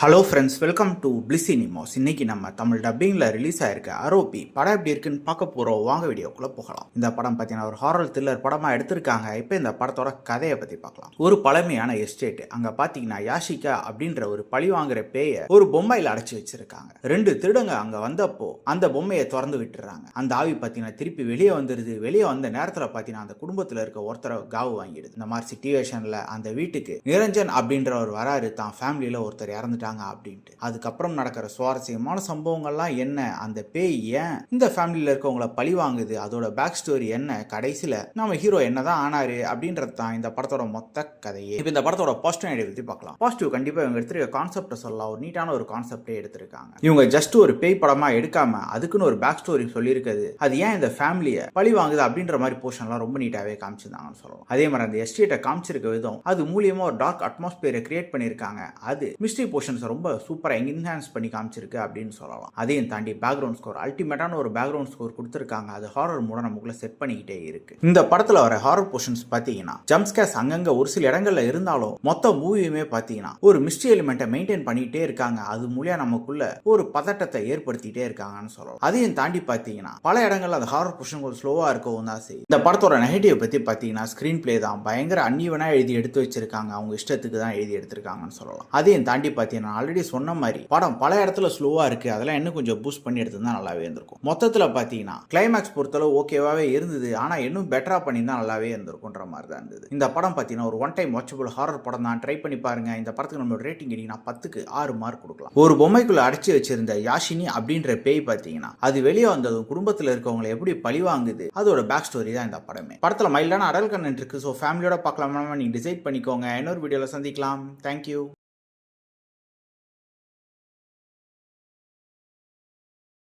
Hello friends, welcome to bliss cinemas. இன்னைக்கு நம்ம Tamil டப்பிங்கில் release ஆயிருக்க ஆரோபி படம் எப்படி இருக்குன்னு பார்க்க போகிறோம். வாங்க வீடியோக்குள்ளே போகலாம். இந்த படம் பார்த்தீங்கன்னா ஒரு ஹாரர் த்ரில்லர் படமாக எடுத்திருக்காங்க. இப்போ இந்த படத்தோட கதையை பற்றி பார்க்கலாம். ஒரு பழமையான எஸ்டேட். அங்கே பார்த்தீங்கன்னா யாஷிகா அப்படின்ற ஒரு பழி வாங்குற பேயை ஒரு பொம்மையில் அடைச்சி வச்சிருக்காங்க. 2 திருடங்க அங்கே வந்தப்போ அந்த பொம்மையை திறந்து விட்டுறாங்க. அந்த ஆவி பார்த்தீங்கன்னா திருப்பி வெளியே வந்துடுது. வெளியே வந்த நேரத்தில் பார்த்தீங்கன்னா அந்த குடும்பத்தில் இருக்க ஒருத்தரை காவு வாங்கிடுது. இந்த மாதிரி சிச்சுவேஷனில் அந்த வீட்டுக்கு நிரஞ்சன் அப்படின்றவர் வராரு. தான் ஃபேமிலியில் ஒருத்தர் இறந்துட்டாங்க அப்படின்ட்டு. அதுக்கப்புறம் நடக்கிற சுவாரஸ்யமான சம்பவங்கள்லாம் என்ன, அந்த பேய் ஏன் இந்த ஃபேமிலியில இருக்கவங்கள பழி வாங்குது, அதோட பேக் ஸ்டோரி என்ன, கடைசியில நம்ம ஹீரோ என்னதான் ஆனாரு அப்படின்றது தான் இந்த படத்தோட மொத்த கதையே. இப்போ இந்த படத்தோட பாசிட்டிவ் ஐடியா பத்தி பார்க்கலாம். பாசிட்டிவ் கண்டிப்பா இவங்க எடுத்துருக்க கான்செப்ட் சொல்லலாம். ஒரு நீட்டான ஒரு கான்செப்டே எடுத்திருக்காங்க. இவங்க ஜஸ்ட் ஒரு பேய் படமா எடுக்காம அதுக்குன்னு ஒரு பேக் ஸ்டோரி சொல்லியிருக்குது. அது ஏன் இந்த ஃபேமிலியை பழி வாங்குது அப்படின்ற மாதிரி போர்ஷன்லாம் ரொம்ப நீட்டாவே காமிச்சிருந்தாங்கன்னு சொல்லலாம். அதே மாதிரி அந்த எஸ்டேட்டை காமிச்சிருக்க விதம், அது மூலியமா ஒரு டார்க் அட்மாஸ்பியரை கிரியேட் பண்ணியிருக்காங்க. அது மிஸ்ட்ரி போர்ஷன் ரொம்ப சூப்பரா என்ஹான்ஸ் பண்ணி காமிச்சிருக்கு அப்படின்னு சொல்லலாம். அதையும் தாண்டி பேக்ரவுண்ட் ஸ்கோர், அல்டிமேட்டான ஒரு பேக்ரவுண்ட் ஸ்கோர் கொடுத்திருக்காங்க. அது ஹாரர் மூட நமக்குள்ள செட் பண்ணிக்கிட்டே இருக்கு. இந்த படத்துல வர ஹாரர் போர்ஷன்ஸ் பாத்தீங்கன்னா ஜம்ப் ஸ்கேர்ஸ் அங்கங்க ஒரு சில இடங்கள்ல இருந்தாலும் மொத்த மூவியுமே பாத்தீங்கன்னா ஒரு மிஸ்ட்ரி எலிமெண்ட்டை மெயின்டைன் பண்ணிட்டே இருக்காங்க. அது மூலியா நமக்குள்ள ஒரு பதட்டத்தை ஏற்படுத்திட்டே இருக்காங்கன்னு சொல்லலாம். அதையும் தாண்டி பாத்தீங்கன்னா பல இடங்கள்ல அந்த ஹாரர் போர்ஷன் ஒரு ஸ்லோவா இருக்கவும் தான் செய்யும். இந்த படத்தோட நெகட்டிவ் பத்தி பாத்தீங்கன்னா ஸ்கிரீன் பிளே தான் பயங்கர அன்ஈவனா எழுதி எடுத்து வச்சிருக்காங்க. அவங்க இஷ்டத்துக்கு தான் எழுதி எடுத்திருக்காங்கன்னு சொல்லலாம். அதையும் தாண்டி பாத்தீங்கன்னா ஆல்ரெடி சொன்ன மாதிரி படம் பல இடத்துல ஸ்லோவா இருக்கு. அதெல்லாம் இன்னும் கொஞ்சம் பூஸ்ட் பண்ணி எடுத்தா நல்லாவே இருந்திருக்கும். மொத்தத்துல பாத்தீங்கன்னா கிளைமேக்ஸ் பொறுத்தளவு ஓகேவாவே இருந்தது. ஆனா இன்னும் பெட்டரா பண்ணி தான் நல்லாவே இருந்திருக்கும்ன்ற மாதிரி தான் இருந்தது. இந்த படம் பாத்தீங்கன்னா ஒரு ஒன் டைம் வாட்சபிள் ஹாரர் படம் தான். ட்ரை பண்ணி பாருங்க. இந்த படத்துக்கு நம்மளோட ரேட்டிங் கேட்டீங்கன்னா 10க்கு 6 மார்க் கொடுக்கலாம். ஒரு பொம்மைக்குள்ள அடைச்சி வச்சிருந்த யாஷினி அப்படின்ற பேய் பாத்தீங்கன்னா அது வெளியே வந்ததும் குடும்பத்துல இருக்கவங்களை எப்படி பழி வாங்குது, அதோட பேக் ஸ்டோரி தான் இந்த படமே. படத்துல மைல்டான அடல் கண்டென்ட் இருக்கு. ஸோ ஃபேமிலியோட பார்க்கலாமா நீங்க டிசைட் பண்ணிக்கோங்க. இன்னொரு வீடியோல சந்திக்கலாம். தேங்க்யூ.